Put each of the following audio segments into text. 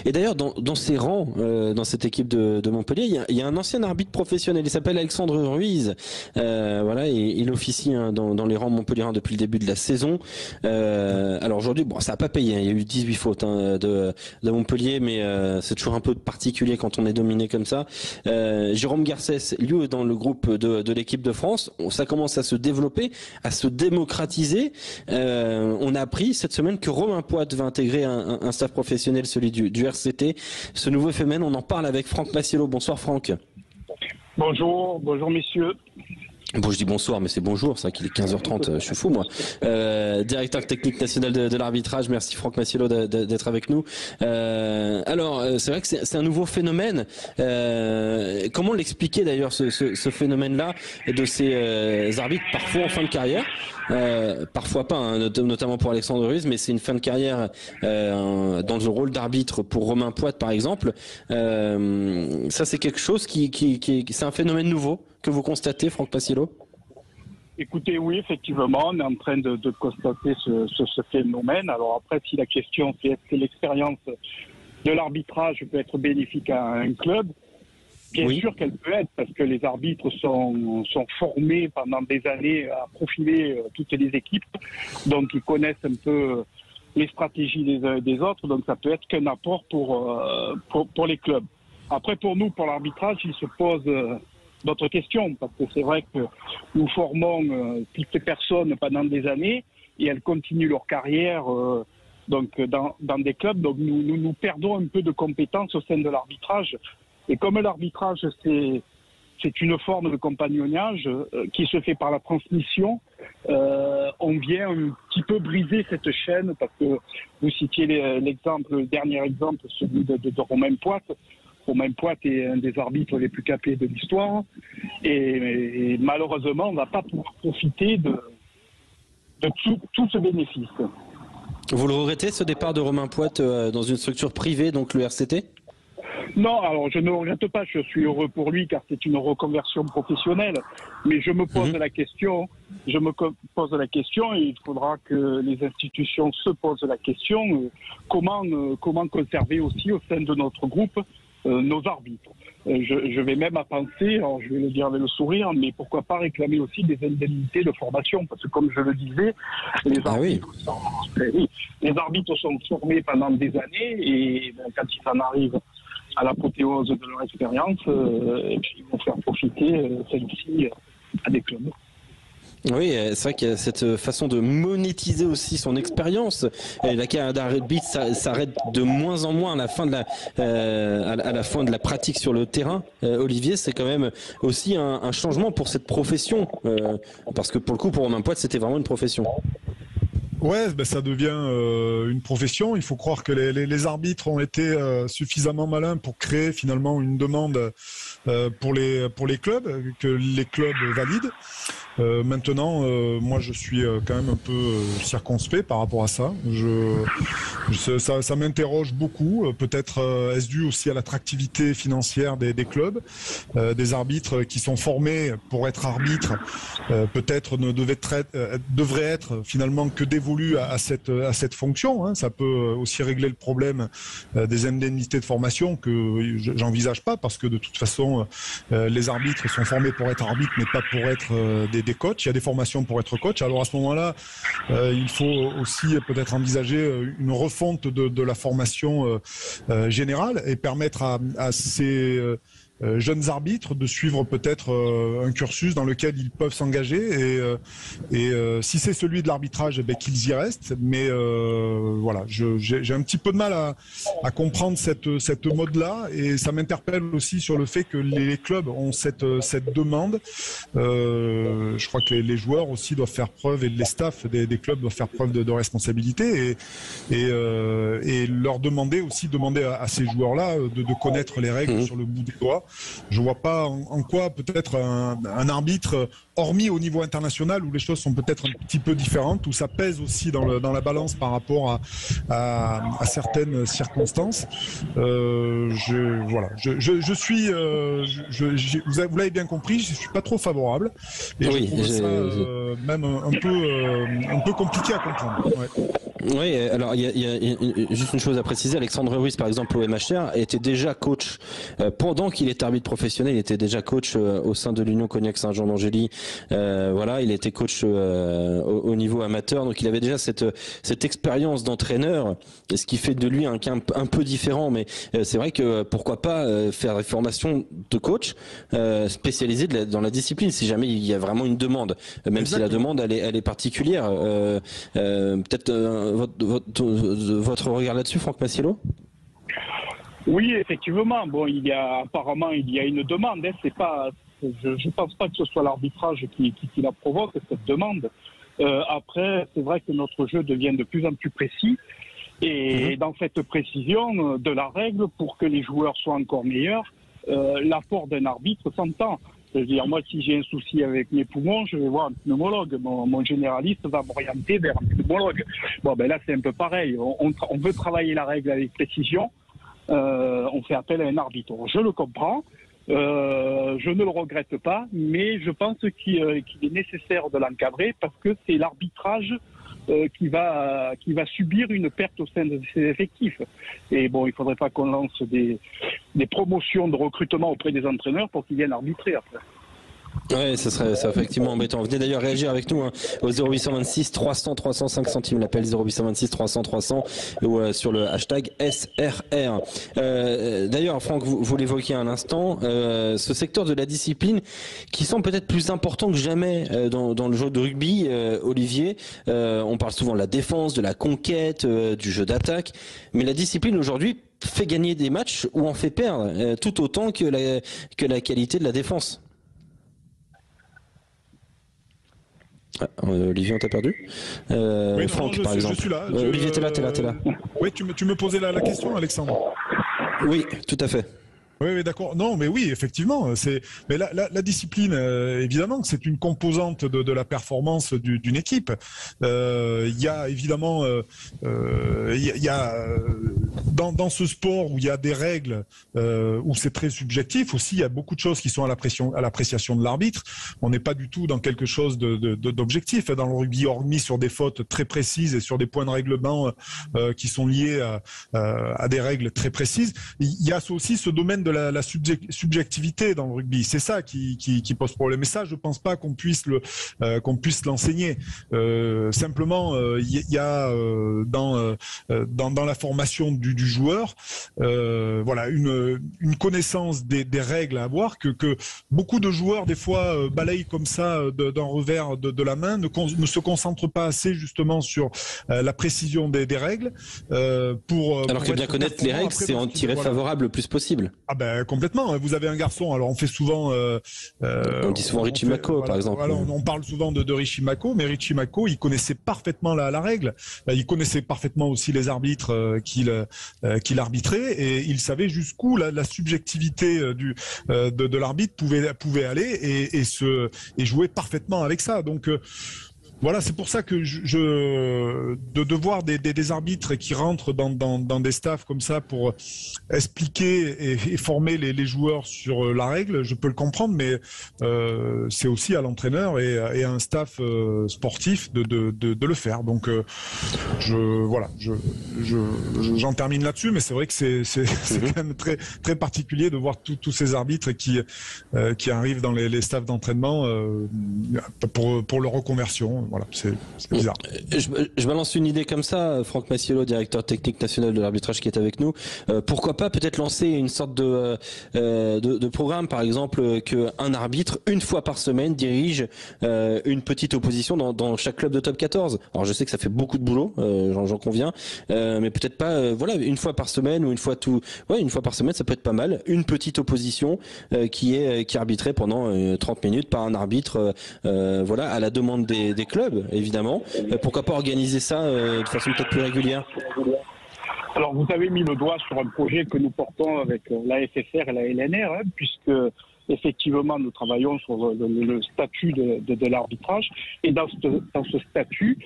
Et d'ailleurs, dans ses rangs, dans cette équipe de Montpellier, il y a un ancien arbitre professionnel. Il s'appelle Alexandre Ruiz. Voilà, et il officie dans les rangs montpelliérains depuis le début de la saison. Alors aujourd'hui, bon, ça n'a pas payé. Il y a eu 18 fautes de Montpellier, mais c'est toujours un peu particulier quand on est dominé comme ça. Jérôme Garcès, lui, dans le groupe de l'équipe de France, ça commence à se développer, à se démocratiser. On a appris cette semaine que Romain Poite va intégrer un staff professionnel, celui du RCT. Ce nouveau phénomène, on en parle avec Franck Massiello. Bonsoir Franck. Bonjour messieurs. Bon, je dis bonsoir, mais c'est bonjour, c'est vrai qu'il est 15h30, je suis fou moi. Directeur technique national de l'arbitrage, merci Franck Massiello d'être avec nous. Alors, c'est vrai que c'est un nouveau phénomène. Comment l'expliquer d'ailleurs ce phénomène-là de ces arbitres parfois en fin de carrière, parfois pas, hein, notamment pour Alexandre Ruiz, mais c'est une fin de carrière dans le rôle d'arbitre pour Romain Poite par exemple. Ça c'est quelque chose c'est un phénomène nouveau que vous constatez, Franck Massiello? Écoutez, oui, effectivement, on est en train de constater ce phénomène. Alors après, si la question c'est est-ce que l'expérience de l'arbitrage peut être bénéfique à un club, bien sûr qu'elle peut être, parce que les arbitres sont formés pendant des années à profiler toutes les équipes, donc ils connaissent un peu les stratégies des autres, donc ça peut être qu'un apport pour les clubs. Après, pour nous, pour l'arbitrage, il se pose d'autres questions, parce que c'est vrai que nous formons toutes ces personnes pendant des années et elles continuent leur carrière donc dans des clubs, donc nous perdons un peu de compétences au sein de l'arbitrage. Et comme l'arbitrage c'est une forme de compagnonnage qui se fait par la transmission, on vient un petit peu briser cette chaîne, parce que vous citiez le dernier exemple, celui de Romain Poite. Romain Poite est un des arbitres les plus capés de l'histoire et malheureusement on ne va pas pouvoir profiter de tout ce bénéfice. Vous le regrettez, ce départ de Romain Poite dans une structure privée, donc le RCT? Non, alors je ne regrette pas, je suis heureux pour lui car c'est une reconversion professionnelle, mais je me pose la question, et il faudra que les institutions se posent la question, comment conserver aussi au sein de notre groupe nos arbitres. Je vais même à penser, alors je vais le dire avec le sourire, mais pourquoi pas réclamer aussi des indemnités de formation, parce que comme je le disais, les arbitres sont formés pendant des années et quand ils en arrivent à l'apothéose de leur expérience, ils vont faire profiter celle-ci à des clubs. Oui, c'est vrai qu'il y a cette façon de monétiser aussi son expérience. La carrière d'arbitre s'arrête de moins en moins à la fin de la pratique sur le terrain. Olivier, c'est quand même aussi un changement pour cette profession, parce que pour le coup, pour Romain Poite, c'était vraiment une profession. Ouais, ben ça devient une profession. Il faut croire que les arbitres ont été suffisamment malins pour créer finalement une demande pour les clubs, que les clubs valident. Maintenant, moi, je suis quand même un peu circonspect par rapport à ça. Ça m'interroge beaucoup. Peut-être est-ce dû aussi à l'attractivité financière des clubs, des arbitres qui sont formés pour être arbitres. Peut-être devraient être finalement que dévolus à cette fonction. Hein. Ça peut aussi régler le problème des indemnités de formation que j'envisage pas, parce que de toute façon, les arbitres sont formés pour être arbitres, mais pas pour être des coachs. Il y a des formations pour être coach. Alors à ce moment-là, il faut aussi peut-être envisager une refonte de la formation générale et permettre à ces jeunes arbitres de suivre peut-être un cursus dans lequel ils peuvent s'engager et si c'est celui de l'arbitrage, qu'ils y restent. Mais voilà, j'ai un petit peu de mal à comprendre cette mode-là, et ça m'interpelle aussi sur le fait que les clubs ont cette demande. Je crois que les joueurs aussi doivent faire preuve, et les staffs des clubs doivent faire preuve de responsabilité et leur demander à ces joueurs-là de connaître les règles sur le bout des doigts. Je vois pas en quoi peut-être un arbitre, hormis au niveau international où les choses sont peut-être un petit peu différentes, où ça pèse aussi dans la balance par rapport à certaines circonstances. Je suis, vous l'avez bien compris, je suis pas trop favorable, et je trouve ça même un peu compliqué à comprendre. Ouais. Oui, alors il y a juste une chose à préciser. Alexandre Ruiz, par exemple, au MHR, était déjà coach pendant qu'il était arbitre professionnel. Il était déjà coach au sein de l'Union Cognac Saint-Jean d'Angély. Voilà, il était coach au niveau amateur, donc il avait déjà cette expérience d'entraîneur, ce qui fait de lui un cas un peu différent. Mais c'est vrai que pourquoi pas faire des formations de coach spécialisées dans la discipline, si jamais il y a vraiment une demande, même si la demande elle est particulière. Peut-être votre regard là-dessus, Franck Massiello? Oui, effectivement. Bon, apparemment il y a une demande. C'est pas, je pense pas que ce soit l'arbitrage qui la provoque, cette demande. Après, c'est vrai que notre jeu devient de plus en plus précis. Et dans cette précision de la règle, pour que les joueurs soient encore meilleurs, l'apport d'un arbitre s'entend. C'est-à-dire, moi, si j'ai un souci avec mes poumons, je vais voir un pneumologue. Mon généraliste va m'orienter vers un pneumologue. Bon, ben là, c'est un peu pareil. On veut travailler la règle avec précision. On fait appel à un arbitre. Je le comprends. Je ne le regrette pas, mais je pense qu'il est nécessaire de l'encadrer parce que c'est l'arbitrage qui va subir une perte au sein de ses effectifs. Et bon, il ne faudrait pas qu'on lance des promotions de recrutement auprès des entraîneurs pour qu'ils viennent arbitrer après. Ouais, ça serait effectivement embêtant. Venez d'ailleurs réagir avec nous au 0826 300 300 5 centimes, l'appel 0826 300 300 ou sur le hashtag SRR. D'ailleurs, Franck, vous l'évoquiez à l'instant, ce secteur de la discipline qui semble peut-être plus important que jamais dans le jeu de rugby, Olivier. On parle souvent de la défense, de la conquête, du jeu d'attaque, mais la discipline aujourd'hui fait gagner des matchs ou en fait perdre tout autant que la qualité de la défense. Olivier, on t'a perdu. Oui, Franck, par exemple. Je suis là. Olivier, t'es là. Oui, tu me posais la question, Alexandre. Oui, tout à fait. Oui, d'accord. Non, mais oui, effectivement, mais la discipline, évidemment, c'est une composante de la performance d'une équipe. Il y a évidemment, il y a dans ce sport où il y a des règles, où c'est très subjectif aussi. Il y a beaucoup de choses qui sont à l'appréciation de l'arbitre. On n'est pas du tout dans quelque chose d'objectif dans le rugby, hormis sur des fautes très précises et sur des points de règlement qui sont liés à des règles très précises. Il y a aussi ce domaine de la subjectivité dans le rugby, c'est ça qui pose problème. Et ça, je pense pas qu'on puisse l'enseigner. Simplement, il y a dans la formation du joueur, voilà, une connaissance des règles à avoir que beaucoup de joueurs des fois balayent comme ça d'un revers de la main, ne se concentrent pas assez justement sur la précision des rèles alors que bien connaître les règles, c'est en tirer favorable le plus possible. Ah ben complètement. Vous avez un garçon. Alors on fait souvent. On dit souvent Richie Mako, par exemple. Voilà, on parle souvent de Richie Mako, mais Richie Mako, il connaissait parfaitement la règle. Il connaissait parfaitement aussi les arbitres qu'il arbitrait, et il savait jusqu'où la subjectivité de l'arbitre pouvait aller et jouer parfaitement avec ça. Donc voilà, c'est pour ça que de voir des arbitres qui rentrent dans des staffs comme ça pour expliquer et former les joueurs sur la règle, je peux le comprendre, mais c'est aussi à l'entraîneur et à un staff sportif de le faire. Donc j'en termine là-dessus, mais c'est vrai que c'est quand même très très particulier de voir tous ces arbitres qui arrivent dans les staffs d'entraînement pour leur reconversion. Voilà, c'est bizarre. Je balance une idée comme ça, Franck Massiello, directeur technique national de l'arbitrage qui est avec nous. Pourquoi pas peut-être lancer une sorte de programme, par exemple, qu'un arbitre, une fois par semaine, dirige une petite opposition dans chaque club de top 14. Alors je sais que ça fait beaucoup de boulot, j'en conviens, mais peut-être pas, voilà, une fois par semaine ou une fois par semaine, ça peut être pas mal. Une petite opposition qui est arbitrée pendant 30 minutes par un arbitre, voilà, à la demande des clubs, évidemment. Pourquoi pas organiser ça de façon peut-être plus régulière? Alors, vous avez mis le doigt sur un projet que nous portons avec la FFR et la LNR, puisque effectivement, nous travaillons sur le statut de l'arbitrage. Et dans ce statut,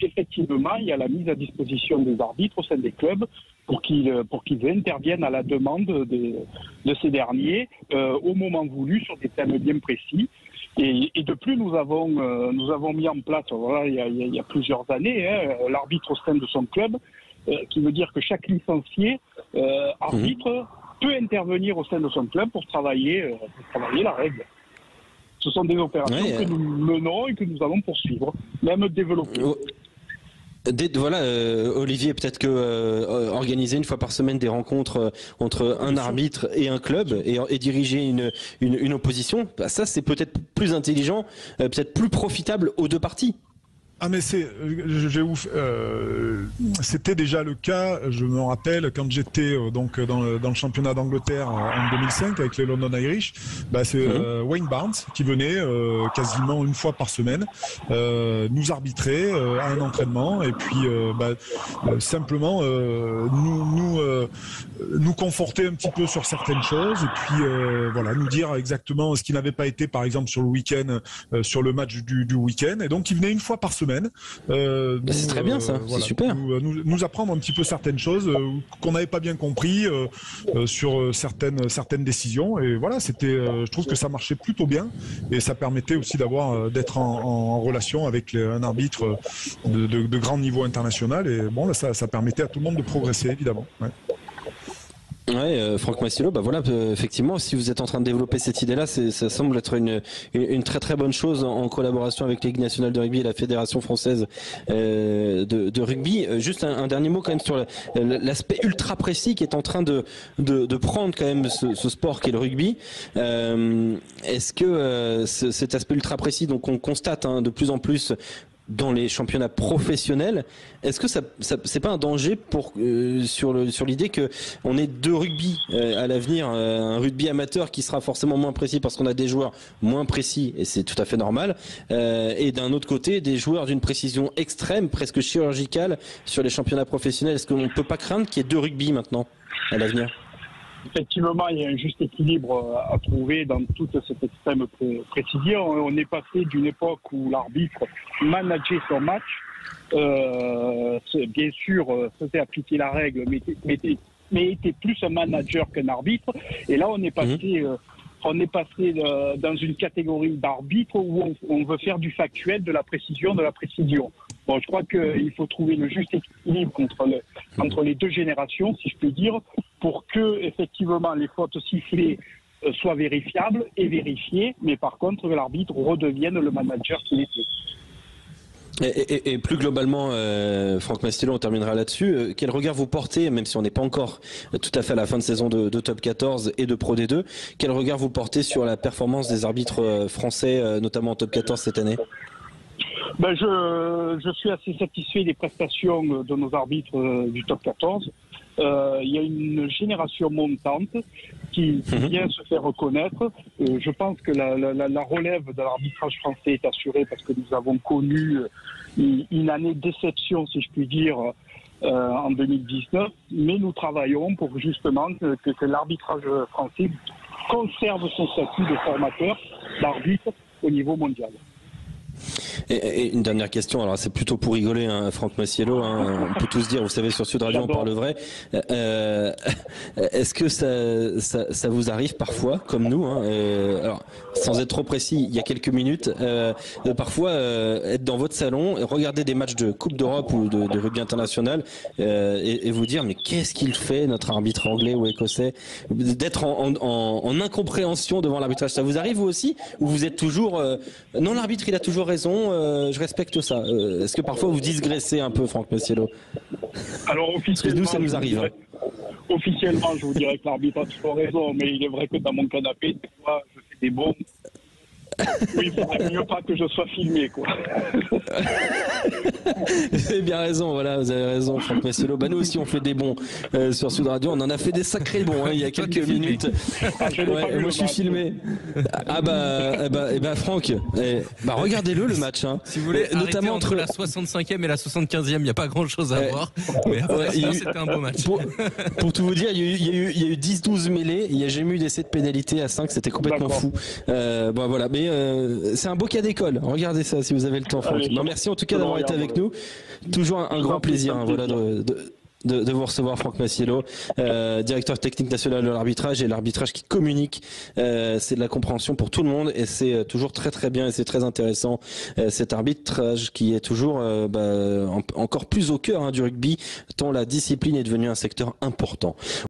effectivement, il y a la mise à disposition des arbitres au sein des clubs pour qu'ils interviennent à la demande de ces derniers au moment voulu sur des thèmes bien précis. Et de plus, nous avons mis en place, voilà, il y a plusieurs années, l'arbitre au sein de son club, qui veut dire que chaque licencié arbitre peut intervenir au sein de son club pour travailler la règle. Ce sont des opérations que nous menons et que nous allons poursuivre, même développer. Voilà, Olivier, peut-être que organiser une fois par semaine des rencontres entre un arbitre et un club et diriger une opposition, bah ça c'est peut-être plus intelligent, peut-être plus profitable aux deux parties. Ah mais c'était déjà le cas, je me rappelle quand j'étais donc dans le championnat d'Angleterre en 2005 avec les London Irish, c'est Wayne Barnes qui venait quasiment une fois par semaine nous arbitrer à un entraînement et puis simplement nous conforter un petit peu sur certaines choses et puis voilà, nous dire exactement ce qui n'avait pas été par exemple sur le week-end, sur le match du week-end, et donc il venait une fois par semaine. C'est très bien ça, voilà, c'est super. Nous apprendre un petit peu certaines choses qu'on n'avait pas bien compris sur certaines décisions, et voilà, je trouve que ça marchait plutôt bien et ça permettait aussi d'être en relation avec un arbitre de grand niveau international, et bon là, ça permettait à tout le monde de progresser évidemment. Ouais. Ouais, Franck Massillo, voilà, effectivement, si vous êtes en train de développer cette idée-là, ça semble être une très très bonne chose en collaboration avec la Ligue nationale de rugby et la Fédération française de rugby. Juste un dernier mot quand même sur l'aspect ultra précis qui est en train de prendre quand même ce sport qu'est le rugby. Est-ce que cet aspect ultra précis, donc on constate de plus en plus dans les championnats professionnels, est-ce que ça c'est pas un danger sur l'idée que on ait deux rugby à l'avenir, un rugby amateur qui sera forcément moins précis parce qu'on a des joueurs moins précis et c'est tout à fait normal, et d'un autre côté des joueurs d'une précision extrême, presque chirurgicale sur les championnats professionnels. Est-ce qu'on ne peut pas craindre qu'il y ait deux rugby maintenant à l'avenir? Effectivement, il y a un juste équilibre à trouver dans toute cette extrême précision. On est passé d'une époque où l'arbitre manageait son match, bien sûr faisait appliquer la règle, mais était plus un manager qu'un arbitre. Et là, on est passé dans une catégorie d'arbitre où on veut faire du factuel, de la précision. Bon, je crois qu'il faut trouver le juste équilibre entre les deux générations, si je puis dire, pour que effectivement les fautes sifflées soient vérifiables et vérifiées, mais par contre l'arbitre redevienne le manager qu'il était. Et plus globalement, Franck Massillo, on terminera là-dessus. Quel regard vous portez, même si on n'est pas encore tout à fait à la fin de saison de Top 14 et de Pro D2, quel regard vous portez sur la performance des arbitres français, notamment en Top 14 cette année? Je suis assez satisfait des prestations de nos arbitres du Top 14. Il y a une génération montante qui vient se faire reconnaître. Je pense que la relève de l'arbitrage français est assurée parce que nous avons connu une année de déception, si je puis dire, en 2019. Mais nous travaillons pour justement que l'arbitrage français conserve son statut de formateur d'arbitre au niveau mondial. Et une dernière question, alors c'est plutôt pour rigoler, Franck Massillo, on peut tous dire, vous savez, sur Sud Radio on parle vrai. Est-ce que ça vous arrive parfois, comme nous, alors sans être trop précis, il y a quelques minutes, de parfois être dans votre salon, regarder des matchs de Coupe d'Europe ou de rugby international et vous dire mais qu'est-ce qu'il fait notre arbitre anglais ou écossais, d'être en incompréhension devant l'arbitrage. Ça vous arrive vous aussi, ou vous êtes toujours non, l'arbitre il a toujours raison, je respecte ça. Est-ce que parfois vous digressez un peu, Franck Massillo? Alors officiellement, parce que nous ça nous arrive. Officiellement, je vous dirais que l'arbitre a toujours raison, mais il est vrai que dans mon canapé, des fois, je fais des bons. Oui, il faudrait mieux pas que je sois filmé, quoi. Vous avez bien raison, voilà, vous avez raison, Franck Massillo. Nous aussi, on fait des bons sur Sud Radio. On en a fait des sacrés bons, il y a quelques minutes. Moi, je suis filmé. Franck, regardez-le match. Si vous voulez, notamment entre la 65e et la 75e, il n'y a pas grand-chose à voir. Mais c'était un beau match. Pour tout vous dire, il y a eu 10-12 mêlées. Il n'y a jamais eu d'essai de pénalité à 5. C'était complètement fou. Voilà, mais c'est un beau cas d'école. Regardez ça si vous avez le temps, Franck. Merci en tout cas d'avoir été avec nous. Toujours un grand plaisir. de vous recevoir, Franck Masiello, directeur technique national de l'arbitrage, et l'arbitrage qui communique. C'est de la compréhension pour tout le monde et c'est toujours très très bien et c'est très intéressant, cet arbitrage qui est toujours encore plus au cœur du rugby, tant la discipline est devenue un secteur important.